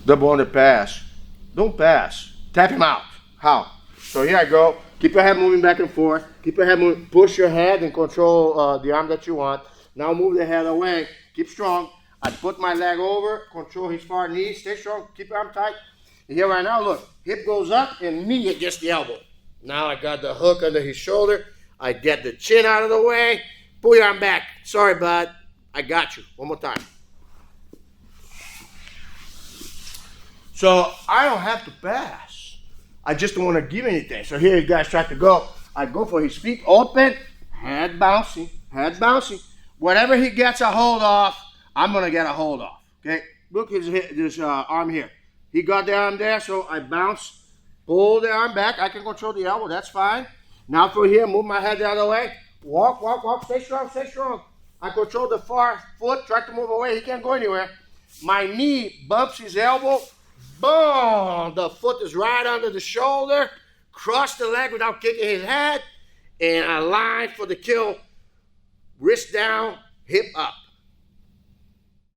double under pass. Don't pass. Tap him out. How? So here I go. Keep your head moving back and forth. Keep your head moving. Push your head and control the arm that you want. Now move the head away. Keep strong. I put my leg over. Control his far knee. Stay strong. Keep your arm tight. And here right now, look. Hip goes up and knee against the elbow. Now I got the hook under his shoulder. I get the chin out of the way. Pull your arm back. Sorry, bud. I got you. One more time. So I don't have to pass. I just don't want to give anything. So here you guys try to go. I go for his feet open, head bouncing, head bouncing. Whatever he gets a hold of, I'm going to get a hold of. Okay? Look his arm here. He got the arm there, so I bounce, pull the arm back. I can control the elbow. That's fine. Now for here, move my head the other way. Walk, walk, walk. Stay strong, stay strong. I control the far foot. Try to move away. He can't go anywhere. My knee bumps his elbow. Boom! The foot is right under the shoulder. Cross the leg without kicking his head. And a line for the kill. Wrist down, hip up.